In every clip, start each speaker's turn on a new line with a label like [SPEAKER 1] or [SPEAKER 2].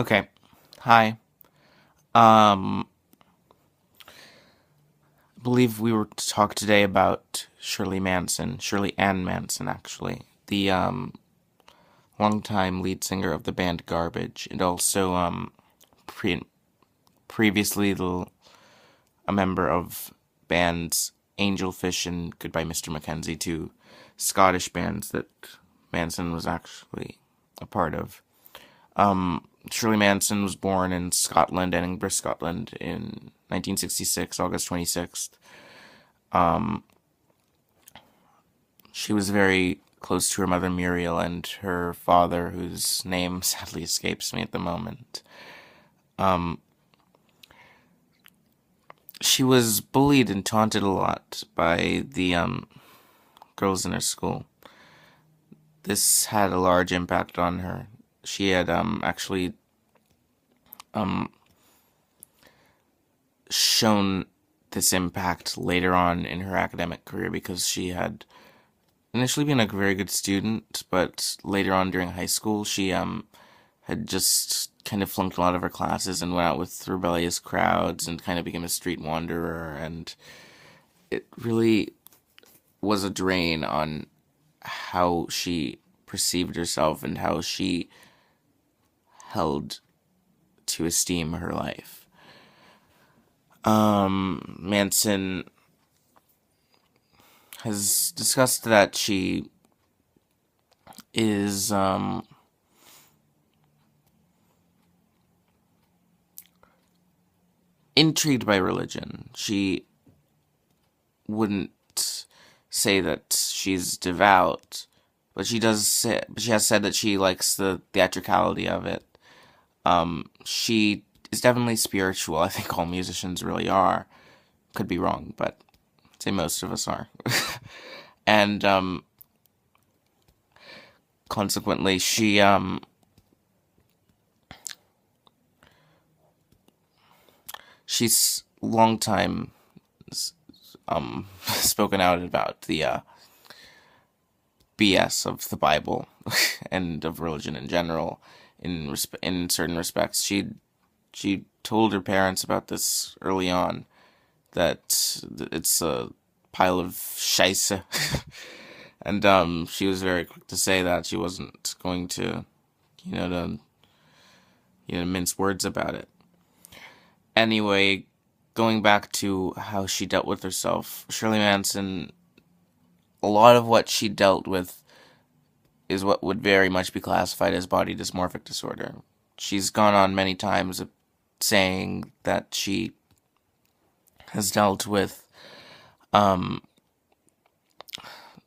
[SPEAKER 1] Okay. Hi. I believe we were to talk today about Shirley Manson, Shirley Ann Manson, actually, the longtime lead singer of the band Garbage, and also pre- previously a member of bands Angelfish and Goodbye Mr. Mackenzie, two Scottish bands that Manson was actually a part of. Shirley Manson was born in Scotland, Edinburgh, Scotland, in 1966, August 26th. She was very close to her mother Muriel and her father, whose name sadly escapes me at the moment. She was bullied and taunted a lot by the girls in her school. This had a large impact on her. She had actually shown this impact later on in her academic career because she had initially been a very good student, but later on during high school, she had just kind of flunked a lot of her classes and went out with rebellious crowds and kind of became a street wanderer, and it really was a drain on how she perceived herself and how she held to esteem her life. Manson has discussed that she is intrigued by religion. She wouldn't say that she's devout, but she has said that she likes the theatricality of it. She is definitely spiritual. I think all musicians really are. Could be wrong, but I'd say most of us are. And consequently, she's long time spoken out about the BS of the Bible and of religion in general. In certain respects, she told her parents about this early on, that it's a pile of scheisse, and she was very quick to say that she wasn't going to, you know, to mince words about it. Anyway, going back to how she dealt with herself, Shirley Manson, a lot of what she dealt with is what would very much be classified as body dysmorphic disorder. She's gone on many times saying that she has dealt with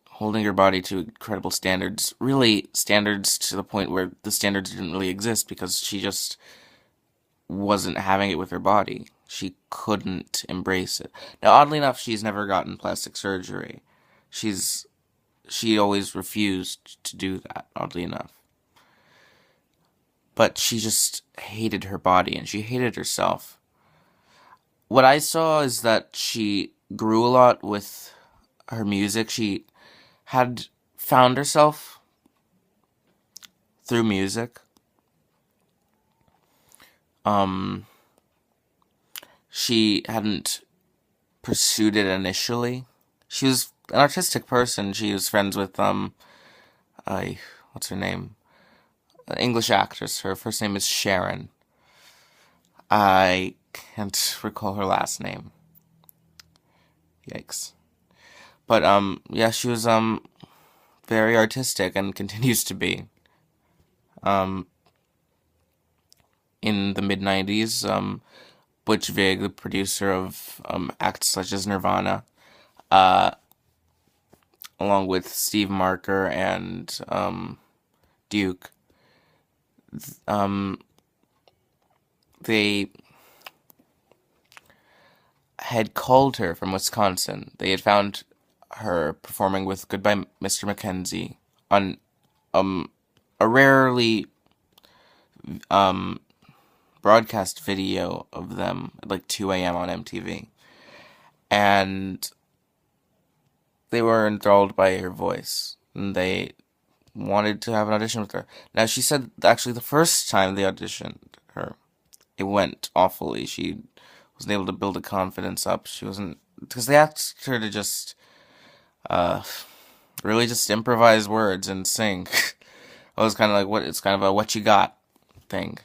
[SPEAKER 1] holding her body to incredible standards, really standards to the point where the standards didn't really exist because she just wasn't having it with her body. She couldn't embrace it. Now, oddly enough, she's never gotten plastic surgery. She's she always refused to do that, oddly enough. But she just hated her body and she hated herself. What I saw is that she grew a lot with her music. She had found herself through music. Um, she hadn't pursued it initially. She was an artistic person. She was friends with I what's her name? An English actress. Her first name is Sharon. I can't recall her last name. Yikes. But yeah, she was very artistic and continues to be. Um, in the mid '90s, Butch Vig, the producer of acts such as Nirvana, uh, along with Steve Marker and Duke, um, they had called her from Wisconsin. They had found her performing with Goodbye Mr. Mackenzie on um, a rarely um, broadcast video of them at like 2 a.m. on MTV. And they were enthralled by her voice. And they wanted to have an audition with her. Now, she said actually the first time they auditioned, it went awfully. She wasn't able to build a confidence up. She wasn't, because they asked her to just uh really just improvise words and sing. It was kind of like it's kind of a what you got thing.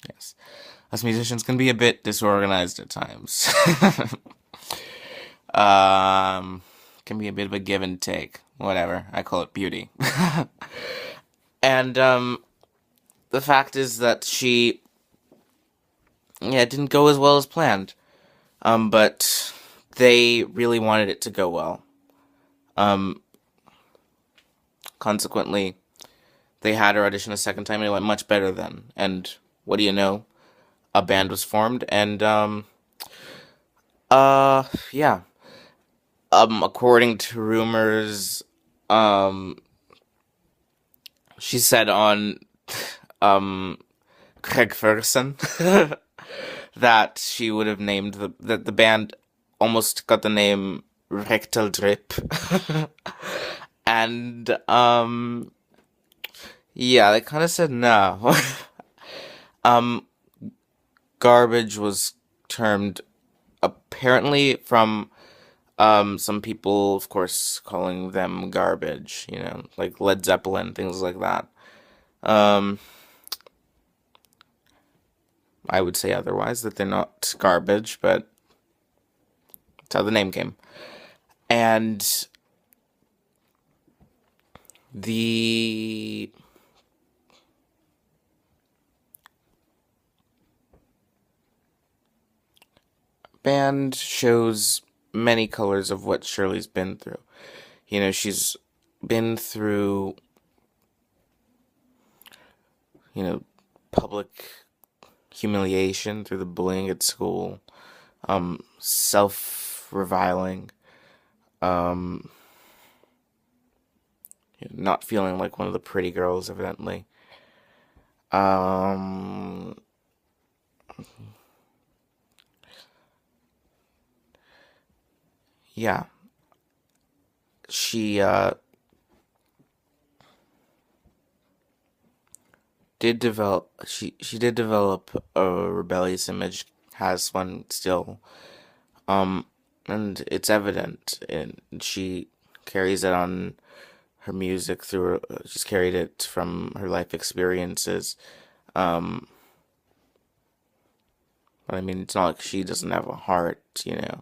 [SPEAKER 1] Yes, us musicians can be a bit disorganized at times. um, can be a bit of a give and take. Whatever, I call it beauty. And the fact is that it didn't go as well as planned. But they really wanted it to go well. Um, Consequently, they had her audition a second time and it went much better then. And what do you know? A band was formed and yeah. According to rumors, um she said on um Craig Ferguson that she would have named that the band almost got the name Rectal Drip. And yeah, they kind of said no. um Garbage was termed, apparently, from some people, of course, calling them garbage, like Led Zeppelin, things like that. um I would say otherwise, that they're not garbage, but that's how the name came. And the band shows many colors of what Shirley's been through. She's been through, public humiliation through the bullying at school, self-reviling, um, not feeling like one of the pretty girls, evidently. Um, yeah, she did develop a rebellious image, has one still, um, and it's evident, and she carries it on her music through she's carried it from her life experiences. Um, but I mean, it's not like she doesn't have a heart. I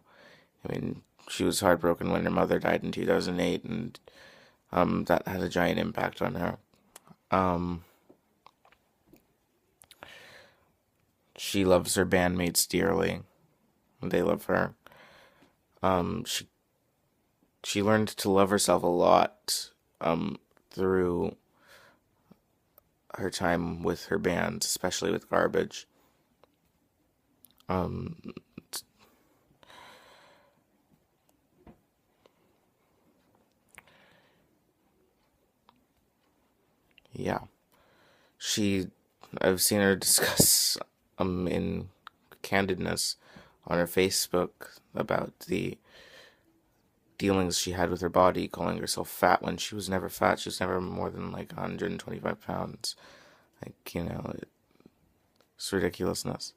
[SPEAKER 1] mean, she was heartbroken when her mother died in 2008, and that had a giant impact on her. Um, she loves her bandmates dearly, and they love her. Um, she she learned to love herself a lot through her time with her band, especially with Garbage. Um, yeah, she. I've seen her discuss in candidness on her Facebook about the dealings she had with her body, calling herself fat when she was never fat. She was never more than like 125 pounds. Like, it's ridiculousness.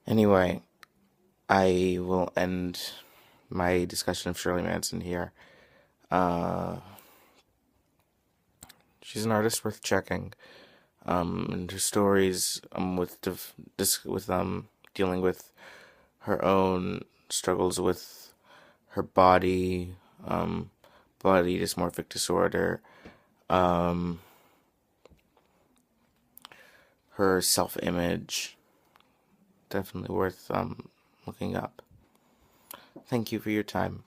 [SPEAKER 1] Anyway, I will end my discussion of Shirley Manson here. Uh, she's an artist worth checking. And her stories, with dealing with her own struggles with her body dysmorphic disorder, um, her self-image, definitely worth looking up. Thank you for your time.